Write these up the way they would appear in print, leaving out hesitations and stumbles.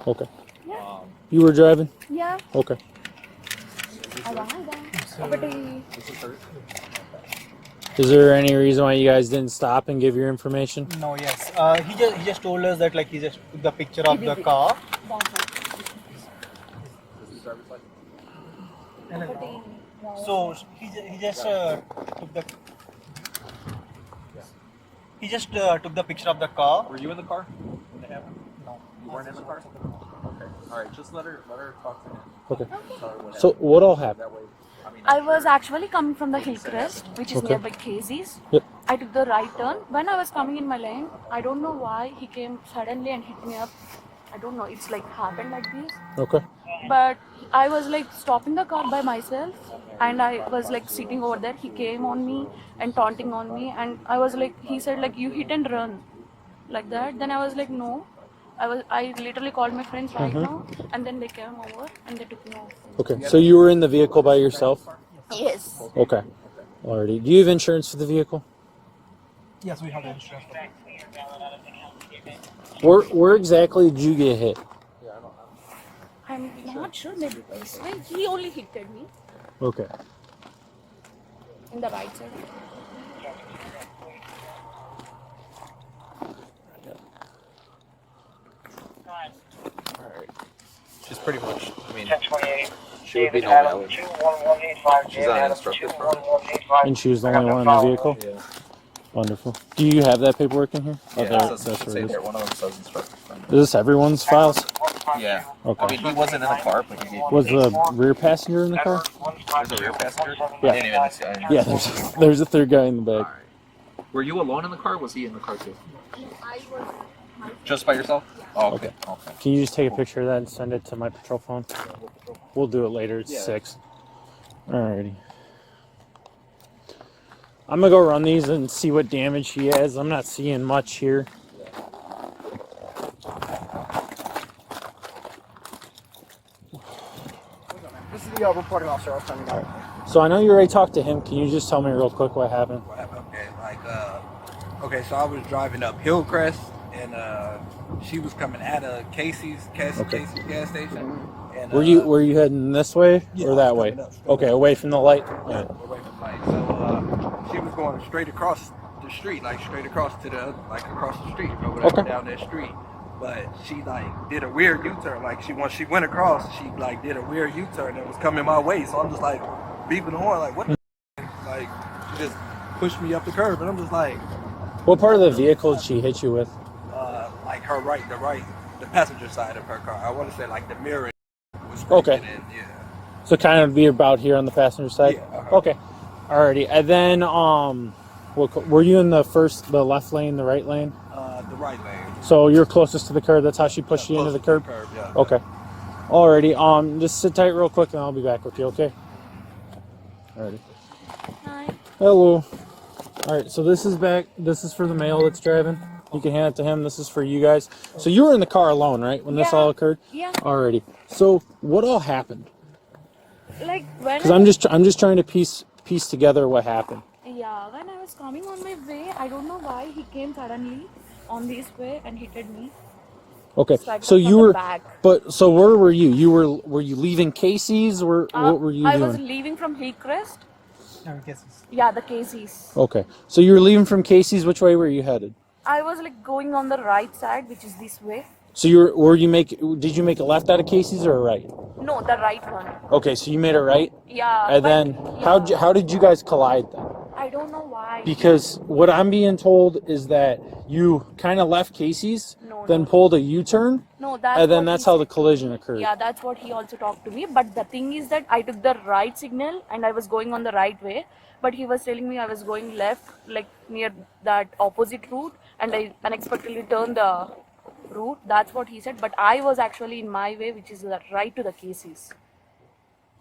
Okay. Yeah. You were driving? Yeah. Okay. Is there any reason why you guys didn't stop and give your information? No, yes. He just told us that like he just took the picture of the car. So he just took the picture of the car. Were you in the car when it happened? No. You weren't in the car? Okay. All right. Just let her talk to him. Okay. Tell her what So happened. what all happened? That way, I mean, I was actually coming from the Hillcrest, which is Okay. nearby Casey's. Yep. I took the right turn. When I was coming in my lane, I don't know why he came suddenly and hit me up. I don't know. It's like happened like this. Okay. But I was like stopping the car by myself, and I was like sitting over there. He came on me and taunting on me, and I was like, he said like, you hit and run, like that. Then I was like, no. I literally called my friends right now, and then they came over and they took me off. Okay. So you were in the vehicle by yourself? Yes. Okay. Alrighty. Do you have insurance for the vehicle? Yes, we have the insurance. Where exactly did you get hit? I'm not sure, maybe this way. He only hit me Okay. in the right side. she's pretty much. I mean, 1028. she would be no valid. She's on She's uninstructed, bro. And she was the only one in the vehicle? Yeah. Wonderful. Do you have that paperwork in here? Yeah, there- it says, that's should where say it is. there. One of them says instructor. Is this everyone's files? Yeah. Okay. I mean, he wasn't in the car, but he gave. Was the rear passenger in the car? There's a rear passenger. Yeah. I didn't even see. I didn't Yeah, even see. there's a third guy in the back. Alright. Were you alone in the car? Or was he in the car too? I was. Just by yourself? Oh, okay. Okay. Can you just take a picture of that and send it to my patrol phone? We'll do it later. It's Yeah. 6. Alrighty. I'm gonna go run these and see what damage he has. I'm not seeing much here. This is the reporting officer I was telling you about. So I know you already talked to him. Can you just tell me real quick what happened? Okay, so I was driving up Hillcrest, and she was coming out of Casey's gas station. And, Were you heading this way Yeah, or I that was way? coming up, straight Okay, up. away from the light. Yeah, away from the light. So she was going straight across the street, like straight across to the across the street or whatever, Okay. down that street. But she like did a weird U-turn. Like once she went across, she like did a weird U-turn and was coming my way. So I'm just like beeping the horn, like what? Like she just pushed me up the curb, and I'm just like, What part of the vehicle did she hit you with? like the passenger side of her car. I want to say like the mirror was Okay. scraping in, yeah. So kind of be about here on the passenger side? Yeah, uh-huh. Okay. Alrighty. And then, were you in the left lane, the right lane? The right lane. So you're closest to the curb. That's how she pushed you into the curb? Yeah. Okay. Alrighty. Just sit tight real quick and I'll be back with you, okay? Alrighty. Hi. Hello. Alright, so this is for the male that's driving. You can hand it to him. This is for you guys. So you were in the car alone, right? When this Yeah. all occurred? Yeah. Alrighty. So what all happened? Like when. Because I'm just trying to piece together what happened. Yeah, when I was coming on my way, I don't know why he came suddenly on this way and hit me. Okay, So I got so you from the were, back. but so where were you? Were you leaving Casey's, or what were you I doing? was leaving from Hillcrest. No, cases. Yeah, the Casey's. Okay, so you were leaving from Casey's. Which way were you headed? I was like going on the right side, which is this way. So did you make a left out of Casey's or a right? No, the right one. Okay, so you made a right, Yeah. and but- then yeah. how did you guys collide then? I don't know why. Because what I'm being told is that you kind of left Casey's, then No. pulled a U-turn, No, that's and then what that's he how the said. collision occurred. Yeah, that's what he also talked to me. But the thing is that I took the right signal and I was going on the right way. But he was telling me I was going left, like near that opposite route, and I unexpectedly turned the route. That's what he said. But I was actually in my way, which is the right to the Casey's.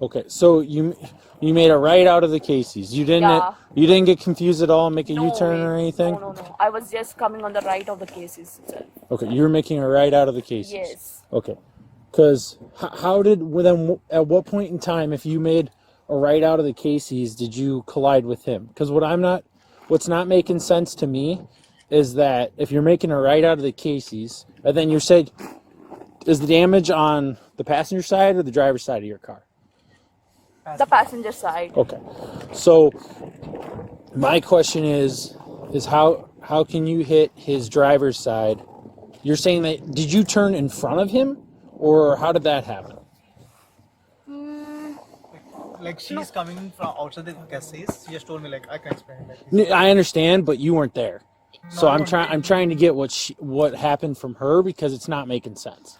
Okay, so you made a right out of the Casey's. You didn't get confused at all and make a U-turn or anything? No. I was just coming on the right of the Casey's itself. Okay, you were making a right out of the Casey's. Yes. Okay, because at what point in time, if you made a right out of the Casey's, did you collide with him? Because what's not making sense to me is that if you're making a right out of the Casey's, and then you said, is the damage on the passenger side or the driver's side of your car? The passenger side. Okay. So my question is how can you hit his driver's side? You're saying that, did you turn in front of him, or how did that happen? Like she's coming from outside the cassis. She just told me like I can explain it like this. I understand, but you weren't there. So No, I I'm wasn't trying to get what happened from her, because it's not making sense.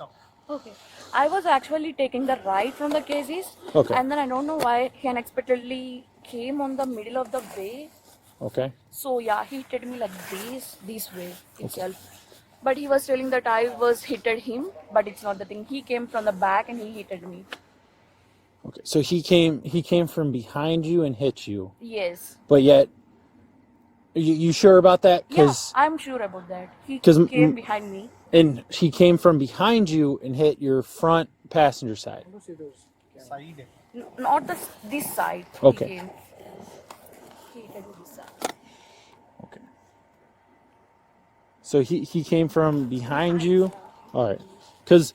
Okay. I was actually taking the right from the cases. Okay. And then I don't know why he unexpectedly came on the middle of the way. Okay. So yeah, he hit me like this way itself. But he was telling that I was hitted him, but it's not the thing. He came from the back and he hit me. Okay. So he came from behind you and hit you. Yes. But yet, you sure about that? Yeah, I'm sure about that. He 'cause came behind me. And he came from behind you and hit your front passenger side. Side. Not this side. Okay. He came. He hit me this side. Okay. So he came from behind you. All right. Because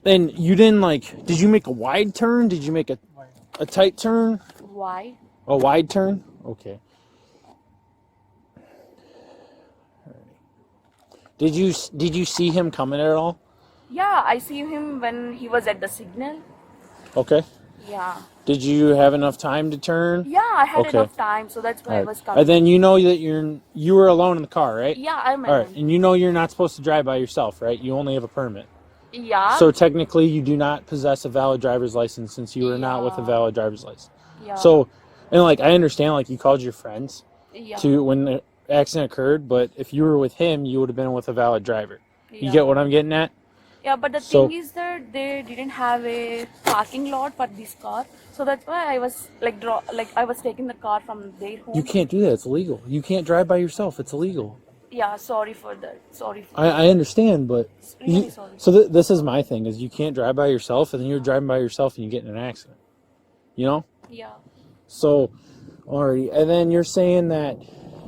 then you didn't did you make a wide turn? Did you make a tight turn? Why? A wide turn? Okay. Did you see him coming at all? Yeah, I see him when he was at the signal. Okay. Yeah. Did you have enough time to turn? Yeah, I had Okay. enough time, so that's why I All was right. coming. And then you know that you were alone in the car, right? Yeah, I'm All right. alone. And you know you're not supposed to drive by yourself, right? You only have a permit. Yeah. So technically, you do not possess a valid driver's license, since you were not with a Yeah. valid driver's license. yeah. So, and I understand, you called your friends yeah. to when the accident occurred, but if you were with him, you would have been with a valid driver. You Yeah. get what I'm getting at? Yeah, but the So- thing is that they didn't have a parking lot for this car, so that's why I was I was taking the car from their home. You can't do that. It's illegal. You can't drive by yourself. It's illegal. Yeah, sorry for that. Sorry for I understand, but Really sorry. so this is my thing: is you can't drive by yourself, and then you're driving by yourself and you get in an accident. You know? Yeah. So, already, and then you're saying that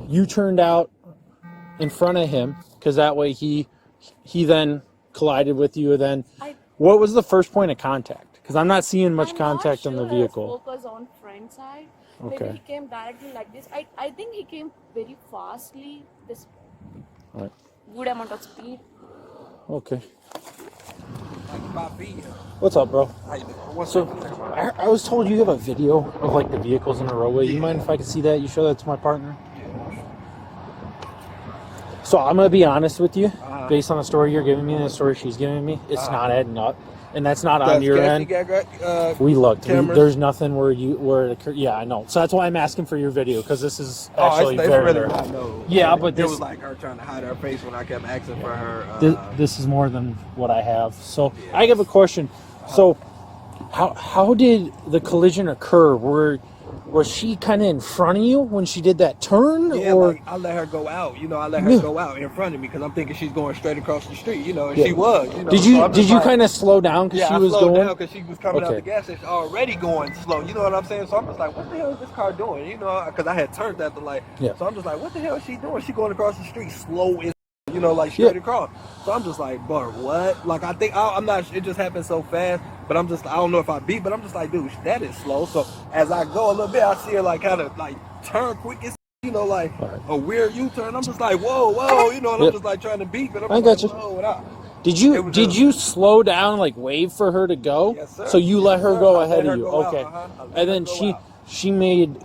you turned out in front of him, because that way he then collided with you. And then, what was the first point of contact? Because I'm not seeing much I'm contact not on the sure. vehicle. Focus on front side. Okay. Maybe he came directly like this. I think he came very fastly. This Right. good amount of speed. Okay. Like 5 feet. What's up, bro? How you doing? What's So, up? I was told you have a video of the vehicles in the roadway. You mind if I could see that? You show that to my partner? So I'm gonna be honest with you, based on the story you're giving me and the story she's giving me, it's not adding up, and that's not on your end. We looked. There's nothing where it occurred. Yeah, I know. So that's why I'm asking for your video, because this is actually it's very really rare. not, no. Yeah, but it this was like her trying to hide her face when I kept asking for her. this is more than what I have. So I have a question. So how did the collision occur? Was she kind of in front of you when she did that turn? Yeah, or I let her go out. I let her go out in front of me because I'm thinking she's going straight across the street. And she was. Did you kind of slow down because Yeah, she was I slowed going? down because she was coming out Okay. the gas station already going slow. You know what I'm saying? So I'm just like, what the hell is this car doing? Because I had turned at the light. Yeah. So I'm just like, what the hell is she doing? She going across the street slow as straight across. So I'm just like, but what? I think I'm not. It just happened so fast. But I don't know if I beat. But I'm just like, dude, that is slow. So as I go a little bit, I see her kind of turn quick as a weird U-turn. I'm just like, whoa, and I'm just trying to beat. But I got you. Did you slow down, wave for her to go? Yes, sir. So you let her Yes, go sir. I ahead let of her you. go out, Okay. I let And her then go out. she made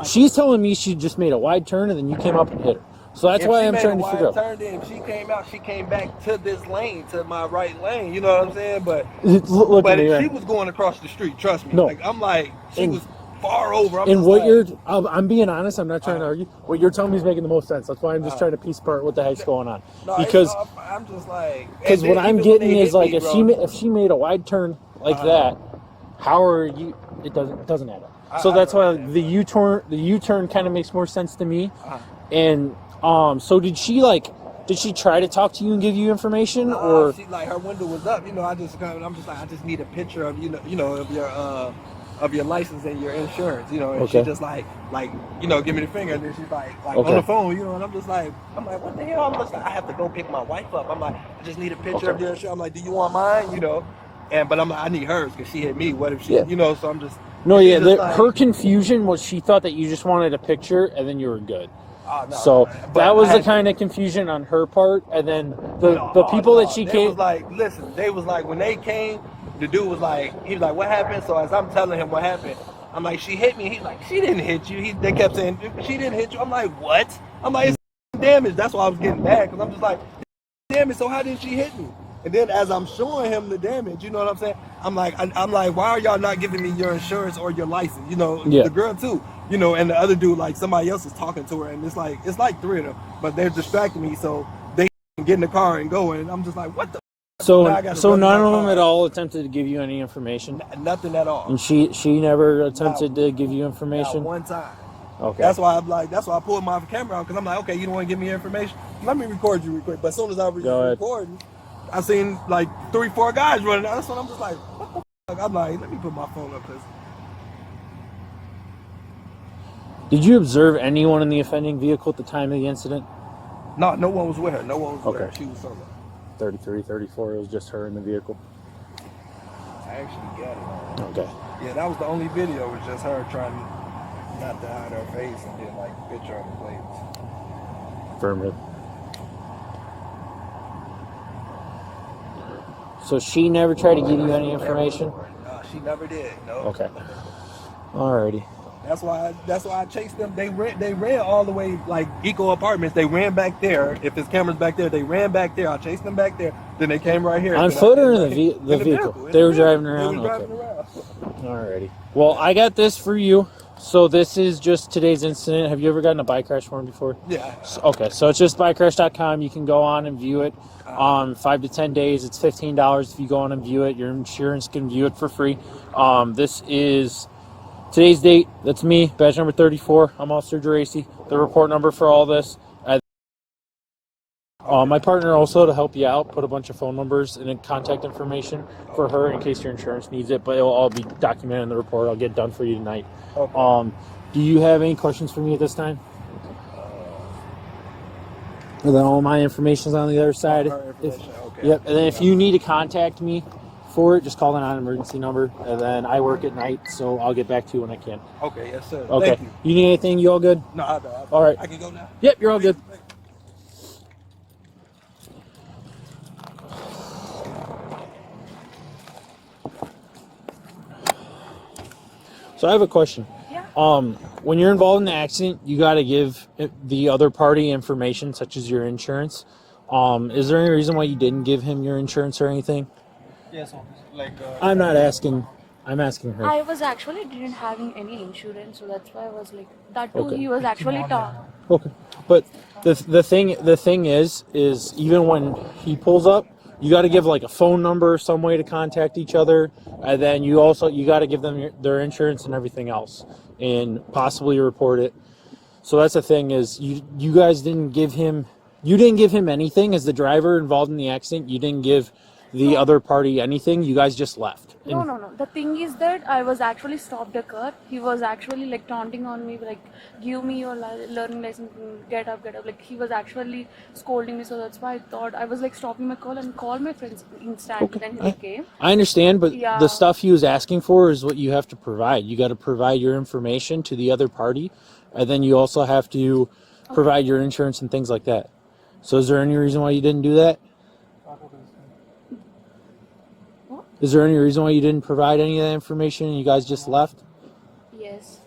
she's telling me she just made a wide turn and then you came up and hit her. So that's why I'm trying to figure out. If she came out, she came back to this lane, to my right lane. You know what I'm saying? But Look at me, she right? was going across the street. Trust me. No. She was far over. And what I'm being honest. I'm not trying to argue. What you're telling me is making the most sense. That's why I'm just trying to piece apart what the heck's going on. Because I'm just like. Because what I'm getting is if she made a wide turn like that, how are you? It doesn't add up. So that's why the U-turn kind of makes more sense to me. And so did she try to talk to you and give you information, or she her window was up? I just need a picture of of your of your license and your insurance, you know, and Okay. she just like, you know, give me the finger, and then she's like Okay. on the phone, you know, and I'm like, what the hell? I'm just like, I have to go pick my wife up. I'm like, I just need a picture of your insurance. I'm like, do you want mine? You know, but I'm like, I need hers because she hit me. What if she, Yeah. you know? So I'm just. No, she's yeah. just like, Her confusion was she thought that you just wanted a picture and then you were good. oh, no, So but that was I the had- kind of confusion on her part, and then the people that she they came. was like, listen, they was like, when they came, the dude was like, he was like, what happened? So as I'm telling him what happened, I'm like, she hit me. He's like, she didn't hit you. They kept saying, she didn't hit you. I'm like, what? I'm like, it's damage. That's why I was getting mad, because I'm just like, damage. So how did she hit me? And then as I'm showing him the damage, you know what I'm saying? I'm like, why are y'all not giving me your insurance or your license? You know, Yeah. the girl too. You know, and the other dude, like somebody else is talking to her, and it's like 3 of them, but they're distracting me, so they get in the car and go, and I'm just like, what the? So Now I gotta so run to none my of them car. at all attempted to give you any information, Nothing at all. and she never attempted to give you information. Not one time. Okay. That's why I pulled my camera out, because I'm like, okay, you don't want to give me information? Let me record you real quick. But as soon as I was Go ahead. recording, I seen like 3-4 guys running out. That's when I'm just like, what the fuck? I'm like, let me put my phone up, because Did you observe anyone in the offending vehicle at the time of the incident? no one was with her. No one was with her. Okay. She was solo. 33, 34, it was just her in the vehicle. I actually got it. Okay. Yeah, that was the only video. Was just her trying not to hide her face, and then like picture on the plates. Affirmative. So she never tried to give you any information? She never did. No. Okay. Alrighty. That's why I chased them. They ran all the way, like Eco Apartments. They ran back there. If his camera's back there, they ran back there. I chased them back there. Then they came right here. On foot or in the vehicle? They were driving around? They were driving around. Alrighty. Well, I got this for you. So this is just today's incident. Have you ever gotten a bike crash form before? Yeah. Okay, so it's just bikecrash.com. You can go on and view it. 5 to 10 days. It's $15 if you go on and view it. Your insurance can view it for free. This is today's date. That's me, badge number 34. I'm Officer Geraci. The report number for all this. My partner also, to help you out, put a bunch of phone numbers and contact information for her in case your insurance needs it, but it'll all be documented in the report. I'll get it done for you tonight. Okay. Do you have any questions for me at this time? And then all my information's on the other side. Okay. Yep. And then if you need to contact me for it, just call the non-emergency number. And then I work at night, so I'll get back to you when I can. Okay, yes, sir. Okay. Thank you. You need anything? You all good? No, I don't. All right. I can go now. Yep, you're all good. So I have a question. Yeah. When you're involved in the accident, you got to give the other party information, such as your insurance. Is there any reason why you didn't give him your insurance or anything? Yes, like. I'm not asking. I'm asking her. I was actually didn't having any insurance, so that's why I was like that too. Okay. He was actually Okay. But the thing is even when he pulls up, you got to give like a phone number, some way to contact each other, and then you got to give them their insurance and everything else, and possibly report it. So that's the thing is you guys didn't give him anything as the driver involved in the accident. You didn't give the other party anything. You guys just left. No. The thing is that I was actually stopped a car. He was actually like taunting on me, like, give me your learning license, get up. Like, he was actually scolding me, so that's why I thought I was like stopping my call and call my friends instantly. Then he came. I understand, but Yeah. the stuff he was asking for is what you have to provide. You got to provide your information to the other party, and then you also have to provide your insurance and things like that. So is there any reason why you didn't do that? Is there any reason why you didn't provide any of that information and you guys just left? Yes.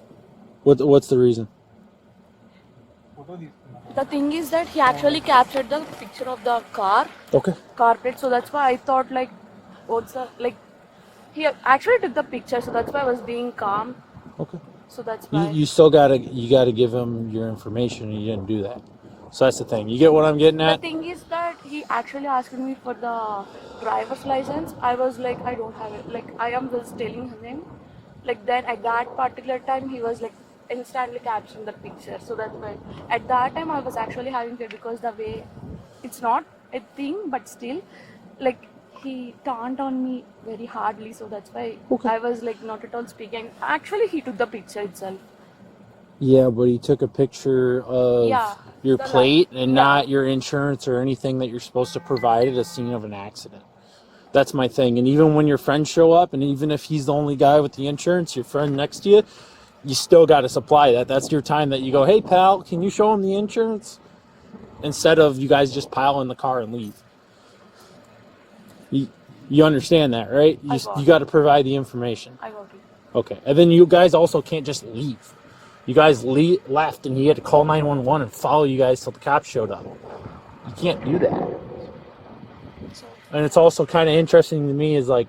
What's the reason? The thing is that he actually captured the picture of the car, Okay. carpet. So that's why I thought like, he actually took the picture. So that's why I was being calm. Okay. So that's why. You still gotta give him your information, and you didn't do that. So that's the thing. You get what I'm getting The at? thing is that he actually asked me for the driver's license. I was like, I don't have it. Like, I am just telling him. Like, then at that particular time, he was like instantly capturing the picture. So that's why. At that time, I was actually having fear because the way it's not a thing, but still, like, he taunt on me very hardly, so that's why Okay. I was like not at all speaking. Actually, he took the picture itself. Yeah, but he took a picture of Yeah, your the plate and yeah. not your insurance or anything that you're supposed to provide at a scene of an accident. That's my thing. And even when your friends show up, and even if he's the only guy with the insurance, your friend next to you, you still got to supply that. That's your time that you go, hey, pal, can you show him the insurance? Instead of you guys just pile in the car and leave. You understand that, right? You got to provide the information. I got it. Okay. And then you guys also can't just leave. You guys left, and he had to call 911 and follow you guys till the cops showed up. You can't do that. And it's also kind of interesting to me is like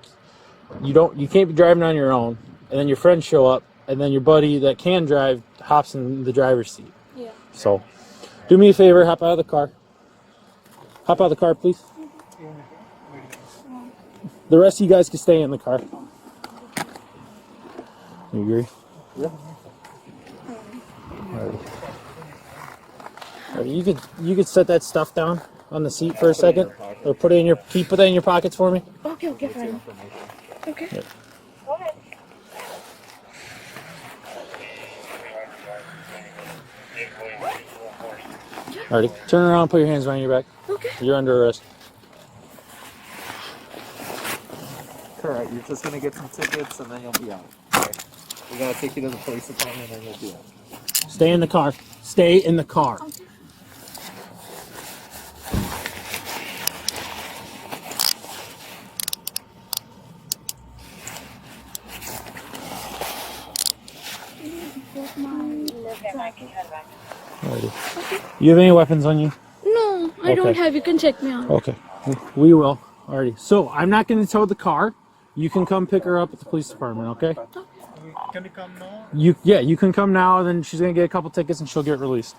you can't be driving on your own, and then your friends show up, and then your buddy that can drive hops in the driver's seat. Yeah. So, do me a favor, hop out of the car. Hop out of the car, please. The rest of you guys can stay in the car. You agree? Yeah. Alright. You could set that stuff down on the seat for a second, or put that in your pockets for me. Okay, fine. Okay. Yeah. Alrighty, turn around, put your hands behind your back. Okay. You're under arrest. Alright, you're just gonna get some tickets and then you'll be out. Okay. We're gonna take you to the police department and then you'll be out. Stay in the car. Stay in the car. Okay. Alrighty. You have any weapons on you? No, I don't Okay. have. You can check me out. Okay. We will. Alrighty. So I'm not going to tow the car. You can come pick her up at the police department, okay? Can you come now? You can come now, then she's going to get a couple tickets and she'll get released.